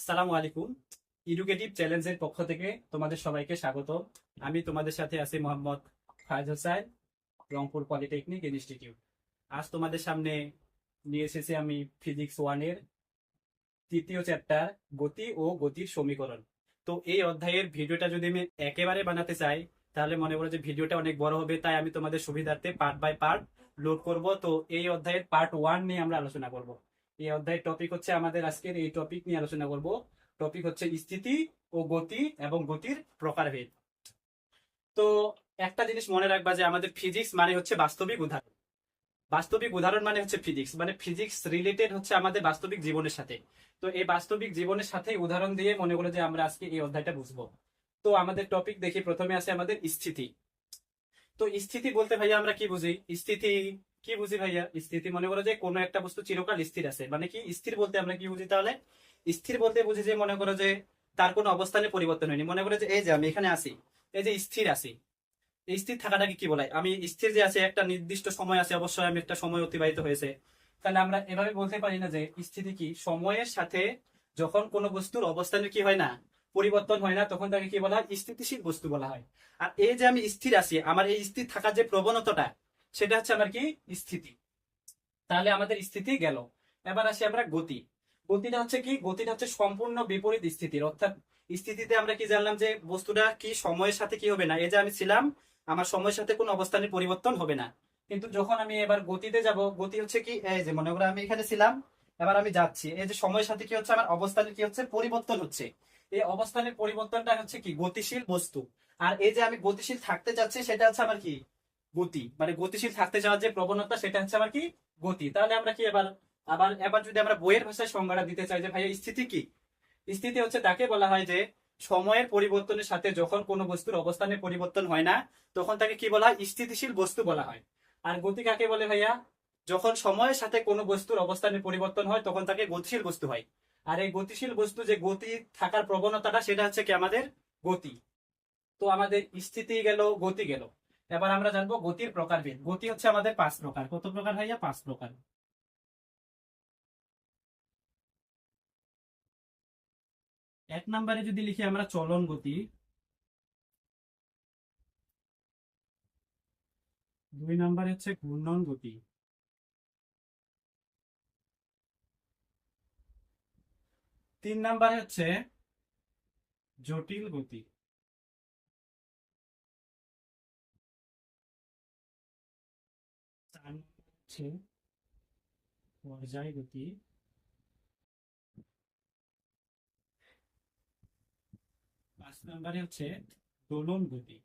আসসালামু আলাইকুম। এডুকেটিভ চ্যালেঞ্জের পক্ষ থেকে তোমাদের সবাইকে স্বাগত। আমি তোমাদের সাথে আছি মোহাম্মদ ফায়েজ হোসেন, রংপুর পলিটেকনিক ইনস্টিটিউট। আজ তোমাদের সামনে নিয়ে এসেছি আমি ফিজিক্স ওয়ানের তৃতীয় চ্যাপ্টার গতি ও গতির সমীকরণ। তো এই অধ্যায়ের ভিডিওটা যদি আমি একেবারে বানাতে চাই তাহলে মনে করো যে ভিডিওটা অনেক বড় হবে, তাই আমি তোমাদের সুবিধার্থে পার্ট বাই পার্ট লোড করব। তো এই অধ্যায়ের পার্ট ওয়ান নিয়ে আমরা আলোচনা করব। এই অধ্যায়ের টপিক হচ্ছে, আমাদের আজকের এই টপিক নিয়ে আলোচনা করব। টপিক হচ্ছে স্থিতি ও গতি এবং গতির প্রকারভেদ। তো একটা জিনিস মনে রাখবা যে আমাদের ফিজিক্স মানে হচ্ছে বাস্তবিক উদাহরণ। বাস্তবিক উদাহরণ মানে হচ্ছে ফিজিক্স, মানে ফিজিক্স রিলেটেড হচ্ছে আমাদের বাস্তবিক জীবনের সাথে। তো এই বাস্তবিক জীবনের সাথে উদাহরণ দিয়ে মনে করো যে আমরা আজকে এই অধ্যায়টা বুঝবো। তো আমাদের টপিক দেখি, প্রথমে আছে আমাদের স্থিতি। তো স্থিতি বলতে ভাইয়া আমরা কি বুঝি? স্থিতি কি বুঝি ভাইয়া? স্থিতি মনে করো যে কোনো একটা বস্তু চিরকাল স্থির আছে, মানে কি স্থির বলতে আমরা কি বুঝি তাহলে? স্থির বলতে বুঝি যে মনে করো যে তার কোনো অবস্থানে পরিবর্তন হয়নি। মনে করো যে এই যে আমি এখানে আছি, এই যে স্থির আছি, এই স্থির থাকাটাকে কি বলে? আমি স্থির যে আছে একটা নির্দিষ্ট সময় আছে, অবশ্যই আমি একটা সময় অতিবাহিত হয়েছে। তাহলে আমরা এভাবে বলতে পারি না যে স্থিতি কি সময়ের সাথে যখন কোনো বস্তুর অবস্থানের কি হয় না, পরিবর্তন হয় না, তখন তাকে কি বলা হয়? স্থিতিশীল বস্তু বলা হয়। আর এই যে আমি স্থির আছি, আমার এই স্থির থাকার যে প্রবণতাটা, সেটা হচ্ছে আমার কি স্থিতি। তাহলে আমাদের স্থিতি গেল। এবার আসি আমরা গতি। গতিটা হচ্ছে কি? গতিটা হচ্ছে সম্পূর্ণ বিপরীত স্থিতির। অর্থাৎ স্থিতিতে আমরা কি জানলাম যে বস্তুটা কি সময়ের সাথে কি হবে না, এই যে আমি ছিলাম, আমার সময়ের সাথে কোনো অবস্থানের পরিবর্তন হবে না। কিন্তু যখন আমি এবার গতিতে যাব, গতি হচ্ছে কি, এই যে মনে করো আমি এখানে ছিলাম, এবার আমি যাচ্ছি, এই যে সময়ের সাথে কি হচ্ছে, আমার অবস্থানের কি হচ্ছে, পরিবর্তন হচ্ছে। এই অবস্থানের পরিবর্তনটা হচ্ছে কি গতিশীল বস্তু। আর এই যে আমি গতিশীল থাকতে যাচ্ছি, সেটা হচ্ছে আমার কি গতি। মানে গতিশীল থাকতে যাওয়ার যে প্রবণতা, সেটা হচ্ছে আমার কি গতি। তাহলে আমরা কি এবার আবার এবার যদি আমরা বইয়ের ভাষায় সংজ্ঞাটা দিতে চাই যে ভাই স্থিতি কি, স্থিতি হচ্ছে তাকে বলা হয় যে সময়ের পরিবর্তনের সাথে যখন কোনো বস্তুর অবস্থানের পরিবর্তন হয় না, তখন তাকে কি বলা হয়? স্থিতিশীল বস্তু বলা হয়। আর গতি কাকে বলে ভাইয়া? যখন সময়ের সাথে কোনো বস্তুর অবস্থানের পরিবর্তন হয় তখন তাকে গতিশীল বস্তু হয়। আর এই গতিশীল বস্তু যে গতি থাকার প্রবণতাটা, সেটা হচ্ছে কি আমাদের গতি। তো আমাদের স্থিতি গেল, গতি গেল। এবার আমরা জানবো গতির প্রকারভেদ। গতি হচ্ছে আমাদের পাঁচ প্রকার। কত প্রকার ভাইয়া? পাঁচ প্রকার। এক নম্বরে যদি লিখি আমরা চলন গতি, দুই নম্বরে হচ্ছে ঘূর্ণন গতি, তিন নম্বরে হচ্ছে জটিল গতি, চার নম্বরে হচ্ছে পর্যায় গতি, পাঁচ নম্বরে হচ্ছে দোলন গতি।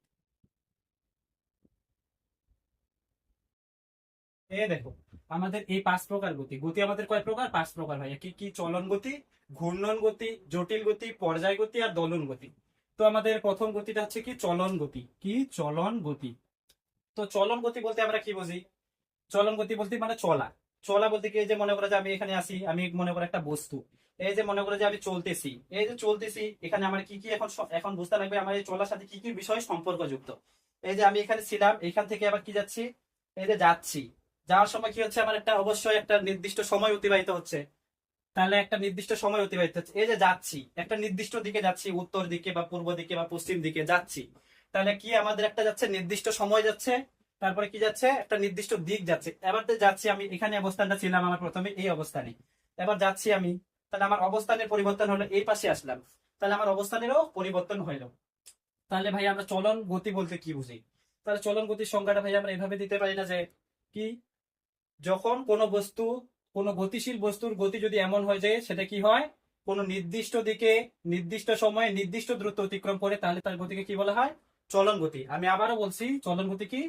দেখো, আমাদের এই পাঁচ প্রকার গতি। গতি আমাদের কয় প্রকার? পাঁচ প্রকার ভাইয়া। কি কি? চলন গতি, ঘূর্ণন গতি, জটিল গতি, পর্যায় গতি আর দোলন গতি। তো আমাদের প্রথম গতিটা হচ্ছে কি চলন গতি। কি? চলন গতি। তো চলন গতি বলতে আমরা কি বুঝি? চলন গতি বলতে মানে চলা। চলা বলতে কি, এই যে মনে করো যে আমি এখানে আছি, আমি মনে করো একটা বস্তু, এই যে মনে করো যে আমি চলতেছি, এই যে চলতেছি, এখানে আমার কি কি এখন এখন বুঝতে লাগবে আমার এই চলার সাথে কি কি বিষয় সম্পর্কযুক্ত। এই যে আমি এখানে ছিলাম, এখান থেকে আবার কি যাচ্ছি, এই যে যাচ্ছি, যাওয়ার সময় কি হচ্ছে, আমার একটা অবশ্যই একটা নির্দিষ্ট সময় অতিবাহিত হচ্ছে। তাহলে একটা নির্দিষ্ট সময় অতিবাহিত হচ্ছে, এই যে যাচ্ছি একটা নির্দিষ্ট দিকে যাচ্ছি, উত্তর দিকে বা পূর্ব দিকে বা পশ্চিম দিকে যাচ্ছি। তাহলে কি আমাদের একটা যাচ্ছে নির্দিষ্ট সময় যাচ্ছে, তারপরে কি যাচ্ছে, একটা নির্দিষ্ট দিক যাচ্ছে। এবার তো যাচ্ছি আমি, এখানে অবস্থানটা ছিলাম আমার প্রথমে এই অবস্থানে, এবার যাচ্ছি আমি, তাহলে আমার অবস্থানের পরিবর্তন হলো, এই পাশে আসলাম, তাহলে আমার অবস্থানেরও পরিবর্তন হইলো। তাহলে ভাই আমরা চলন গতি বলতে কি বুঝি? তাহলে চলন গতির সংজ্ঞাটা ভাই আমরা এভাবে দিতে পারি না যে কি, যখন কোনো বস্তু, কোনো গতিশীল বস্তুর গতি যদি এমন হয়ে যায়, সেটা কি হয়, কোনো নির্দিষ্ট দিকে নির্দিষ্ট সময়ে নির্দিষ্ট দূরত্ব অতিক্রম করে, তাহলে তার গতিকে কি বলা হয়? চলন গতি। আমি আবারও বলছি, চলন গতি কি?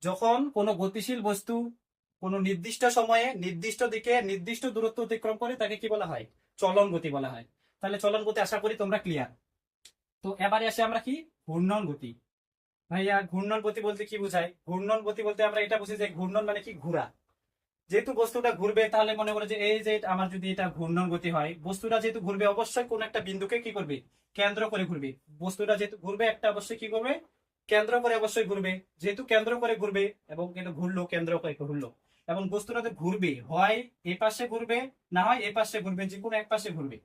যখন কোনো গতিশীল বস্তু কোনো নির্দিষ্ট সময়ে নির্দিষ্ট দিকে নির্দিষ্ট দূরত্ব অতিক্রম করে, তাকে কি বলা হয়? চলন গতি বলা হয়। তাহলে চলন গতি আশা করি তোমরা ক্লিয়ার। তো এবারে আসে আমরা কি ঘূর্ণন গতি। ভাইয়া ঘূর্ণন গতি বলতে কি বোঝায়? ঘূর্ণন গতি বলতে আমরা এটা বুঝি যে ঘূর্ণন মানে কি ঘোরা। যেহেতু বস্তুটা ঘুরবে, তাহলে মনে করো যে এই যে আমার যদি এটা ঘূর্ণন গতি হয়, বস্তুটা যেহেতু ঘুরবে অবশ্যই কোন একটা বিন্দুকে কি করবে, কেন্দ্র করে ঘুরবে। বস্তুটা যেহেতু ঘুরবে, একটা অবশ্যই কি করবে, কেন্দ্র করে অবশ্যই ঘুরবে। যেহেতু কেন্দ্র করে ঘুরবে এবং কিন্তু ঘুরলো, কেন্দ্র করে ঘুরলো, এবং বস্তুটা তো ঘুরবে, হয় এ পাশে ঘুরবে, না হয় এ পাশে ঘুরবে, যে কোনো এক পাশে ঘুরবে।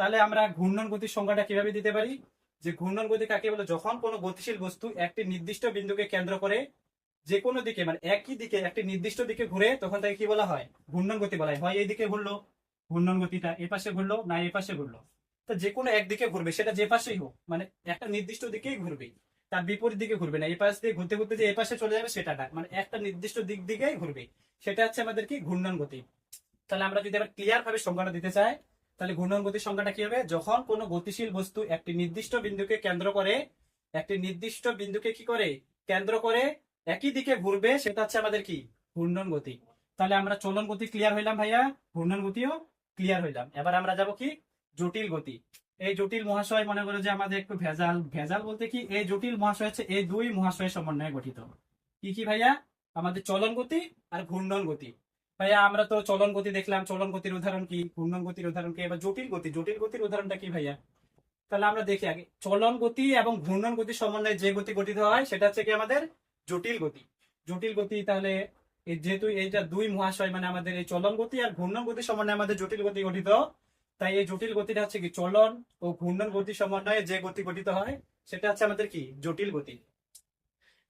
তাহলে আমরা ঘূর্ণন গতির সংজ্ঞাটা কিভাবে দিতে পারি, যে ঘূর্ণন গতি কাকে বলে, যখন কোনো গতিশীল বস্তু একটি নির্দিষ্ট বিন্দুকে কেন্দ্র করে যে কোনো দিকে মানে একই দিকে একটি নির্দিষ্ট দিকে ঘুরে, তখন তাকে কি বলা হয়, ঘূর্ণন গতি বলা হয়। হয় এই দিকে ঘুরলো ঘূর্ণন গতিটা, এ পাশে ঘুরলো না এ পাশে ঘুরলো, তো যে কোনো একদিকে ঘুরবে, সেটা যে পাশেই হোক, মানে একটা নির্দিষ্ট দিকেই ঘুরবে, তার বিপরীত দিকে ঘুরবে না। এই পাশ দিয়ে ঘুরতে ঘুরতে যে এ পাশে চলে যাবে সেটা না, মানে একটা নির্দিষ্ট দিক দিকেই ঘুরবে, সেটা হচ্ছে আমাদের কি ঘূর্ণন গতি। তাহলে আমরা যদি আবার ক্লিয়ার ভাবে সংজ্ঞাটা দিতে চাই, তাহলে ঘূর্ণন গতির সংজ্ঞাটা কি হবে, যখন কোনো গতিশীল বস্তু একটি নির্দিষ্ট বিন্দুকে কেন্দ্র করে, একটি নির্দিষ্ট বিন্দুকে কি করে কেন্দ্র করে একই দিকে ঘুরবে, সেটা হচ্ছে আমাদের কি ঘূর্ণন গতি। তাহলে আমরা চলন গতি ক্লিয়ার হইলাম ভাইয়া, ঘূর্ণন গতিও ক্লিয়ার হইলাম। এবার আমরা যাব কি জটিল গতি। এই জটিল মহাশয় মনে করো যে আমাদের একটু ভেজাল, ভেজাল বলতে কি, এই জটিল মহাশয় হচ্ছে এই দুই মহাশয়ের সমন্বয়ে গঠিত। কি কি ভাইয়া, আমাদের চলন গতি আর ঘূর্ণন গতি। ভাইয়া আমরা তো চলন গতি দেখলাম, চলন গতির উদাহরণ কি, ঘূর্ণন গতির উদাহরণ কি, এবার জটিল গতি, জটিল গতির উদাহরণটা কি ভাইয়া। তাহলে আমরা দেখি আগে চলন গতি এবং ঘূর্ণন গতির সমন্বয়ে যে গতি গঠিত হয় সেটা হচ্ছে কি আমাদের জটিল গতি। জটিল গতি, তাহলে যেহেতু এইটা দুই মহাশয় মানে আমাদের এই চলন গতি আর ঘূর্ণন গতির সমন্বয়ে আমাদের জটিল গতি গঠিত, তাই এই জটিল গতিটা হচ্ছে কি চলন ও ঘূর্ণন গতির সমন্বয়ে যে গতি গঠিত হয় সেটা হচ্ছে আমাদের কি জটিল গতি।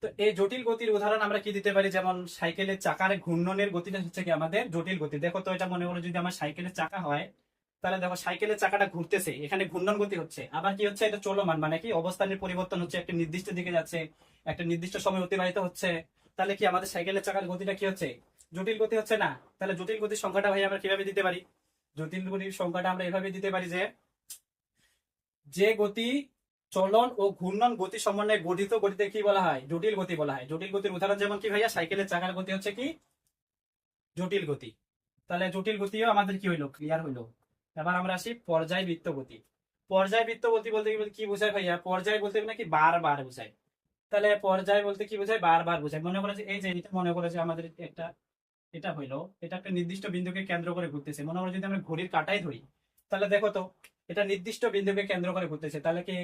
তো এই জটিল গতির উদাহরণ আমরা কি দিতে পারি, যেমন সাইকেলের চাকার ঘূর্ণনের গতিটা হচ্ছে কি আমাদের জটিল গতি। দেখো তো এটা মনে করো যদি আমার সাইকেলের চাকা হয়, তাহলে দেখো সাইকেলের চাকাটা ঘুরতেছে, এখানে ঘূর্ণন গতি হচ্ছে, আবার কি হচ্ছে এটা চলমান, মানে কি অবস্থানের পরিবর্তন হচ্ছে, একটা নির্দিষ্ট দিকে যাচ্ছে, একটা নির্দিষ্ট সময় অতিবাহিত হচ্ছে। তাহলে কি আমাদের সাইকেলের চাকার গতিটা কি হচ্ছে, জটিল গতি হচ্ছে না। তাহলে জটিল গতির সংখ্যাটা ভাই আমরা কিভাবে দিতে পারি, জটিল গতির সংখ্যাটা আমরা এভাবে দিতে পারি যে, যে গতি চলন ও ঘূর্ণন গতি সমন্বয়ে গঠিত গতিতে কি বলা হয়, জটিল গতি বলা হয়। জটিল গতির উদাহরণ যেমন কি ভাইয়া, সাইকেলের চাকার গতি হচ্ছে কি জটিল গতি। তাহলে জটিল গতিও আমাদের কি হইলো, ক্লিয়ার হইলো। এবার আমরা আসি পর্যায়বৃত্ত গতি। পর্যায়বৃত্ত গতি বলতে কি বোঝায় ভাইয়া, পর্যায় বলতে নাকি বারবার বোঝায়। তাহলে পর্যায় বলতে কি বোঝায়, বারবার বোঝায়। মনে করে যে এই যে এটা মনে করে যে আমাদের একটা এটা হইলো, এটা একটা নির্দিষ্ট বিন্দুকে কেন্দ্র করে ঘুরতেছে। মনে করো যদি আমরা ঘড়ির কাঁটাই ধরি, তাহলে দেখো তো এটা নির্দিষ্ট বিন্দুকে কেন্দ্র করে ঘুরতেছে, তাহলে কি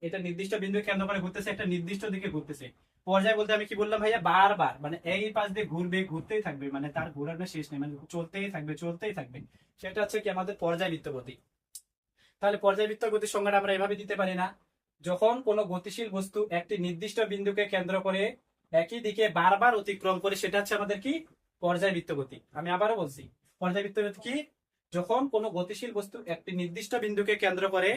এটা নির্দিষ্ট বিন্দুকে কেন্দ্র করে ঘুরতেছে, একটা নির্দিষ্ট দিকে ঘুরতেছে। পর্যায় বলতে আমি কি বললাম ভাইয়া, বারবার, মানে এই পাশ দিয়ে ঘুরবে, ঘুরতেই থাকবে, মানে তার ঘোরার শেষ নেই, মানে চলতেই থাকবে চলতেই থাকবে, সেটা হচ্ছে কি আমাদের পর্যায়বৃত্ত গতি। তাহলে পর্যায়বৃত্ত গতির সংজ্ঞাটা আমরা এভাবে দিতে পারি না, যখন কোনো গতিশীল বস্তু একটি নির্দিষ্ট বিন্দুকে কেন্দ্র করে একই দিকে বারবার অতিক্রম করে, সেটা হচ্ছে আমাদের কি পর্যায়বৃত্ত গতি। আমি আবারও বলছি, পর্যায়বৃত্ত গতি কি, যখন কোনো গতিশীল বস্তু একটি নির্দিষ্ট বিন্দুকে কেন্দ্র করে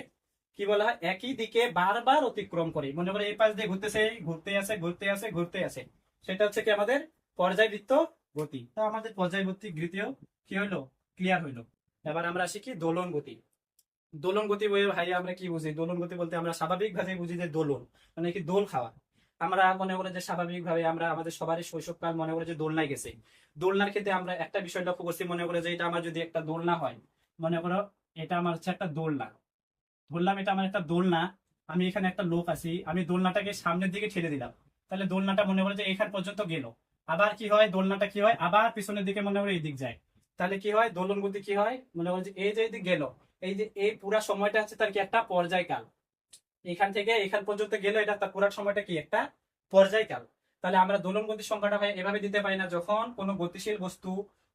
কি বলা হয়, একই দিকে বারবার অতিক্রম করে। মনে করে এই পাশ দিয়ে ঘুরতেছে, ঘুরতে আসে ঘুরতে আসে ঘুরতে আসে, সেটা হচ্ছে কি আমাদের পর্যায়বৃত্ত গতি। তো আমাদের পর্যায়বৃত্ত গতিও কি হইলো, ক্লিয়ার হইলো। এবার আমরা আসি কি দোলন গতি। দোলন গতি বই ভাই আমরা কি বুঝি, দোলন গতি বলতে আমরা স্বাভাবিক ভাবে বুঝি যে দোলন মানে কি দোল খাওয়া। আমরা মনে করি যে স্বাভাবিক ভাবে আমরা আমাদের সবারই শৈশবকাল মনে করে যে দোলনায় গেছে। দোলনার ক্ষেত্রে আমরা একটা বিষয় লক্ষ্য করছি, মনে করে যে এটা আমার যদি একটা দোলনা হয়, মনে করো এটা আমার হচ্ছে একটা দোলনা, ধরলাম এটা আমার একটা দোলনা, আমি এখানে একটা লোক আছি, আমি দোলনাটাকে সামনের দিকে ঠেলে দিলাম, তাহলে দোলনাটা মনে করে যে এখান পর্যন্ত গেল। আবার কি হয়, দোলনাটা কি হয়, আবার পিছনের দিকে মনে করে এই দিক যায়। তাহলে কি হয়, দোলন গতি কি হয়, মনে করে যে এই যে এই দিক গেল, এই যে এই পুরা সময়টা হচ্ছে তার কি একটা পর্যায়কাল, এখান থেকে এখান পর্যন্ত গেল, এটা তার পুরা সময়টা কি একটা পর্যায়কাল। তাহলে আমরা দোলন গতির সংখ্যাটা ভাই এভাবে দিতে পারি না, যখন কোনো গতিশীল বস্তু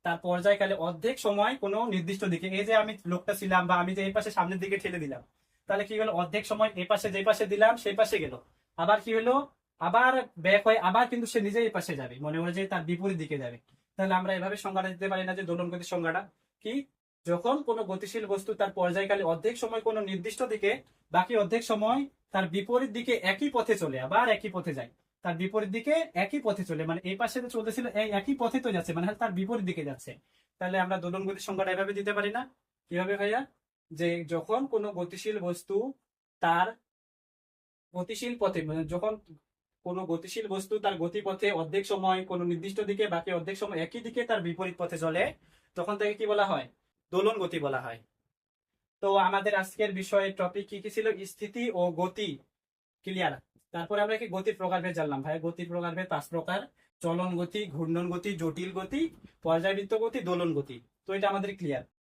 তার পর্যায়কালে অর্ধেক সময় কোনো নির্দিষ্ট দিকে, এই যে আমি লোকটা ছিলাম বা আমি যে এই পাশে সামনের দিকে ঠেলে দিলাম, তাহলে কি হলো, অর্ধেক সময় এই পাশে যে পাশে দিলাম সেই পাশে গেল, আবার কি হলো, আবার ব্যাক হয়, আবার কিন্তু সে নিজে এই পাশে যাবে, মনে হয় যে তার বিপরীত দিকে যাবে। তাহলে আমরা এভাবে সংজ্ঞাটা দিতে পারি না যে দোলন গতির সংজ্ঞাটা কি, যখন কোনো গতিশীল বস্তু তার পর্যায়কালে অর্ধেক সময় কোনো নির্দিষ্ট দিকে, বাকি অর্ধেক সময় তার বিপরীত দিকে একই পথে চলে, আবার একই পথে যায়, তার বিপরীত দিকে একই পথে চলে, মানে এই পাশে তো চলতেছিল এই একই পথে তো যাচ্ছে, মানে তার বিপরীত দিকে যাচ্ছে। তাহলে আমরা দোলন গতির সংজ্ঞাটা এভাবে দিতে পারি না, কিভাবে ভাইয়া, যে যখন কোনো গতিশীল বস্তু তার গতিশীল পথে, মানে যখন কোনো গতিশীল বস্তু তার গতিপথে অর্ধেক সময় কোনো নির্দিষ্ট দিকে, বাকি অর্ধেক সময় একই দিকে তার বিপরীত পথে চলে, তখন তাকে কি বলা হয়, দোলন গতি বলা হয়। তো আমাদের আজকের বিষয়ের টপিক কি কি ছিল, স্থিতি ও গতি, ক্লিয়ার। তারপরে আমরা কি গতির প্রকারভেদ জানলাম ভাই, গতির প্রকারভেদ 5 প্রকার: চলন গতি, ঘূর্ণন গতি, জটিল গতি, পর্যায়বৃত্ত গতি, দোলন গতি। তো এটা আমাদের ক্লিয়ার।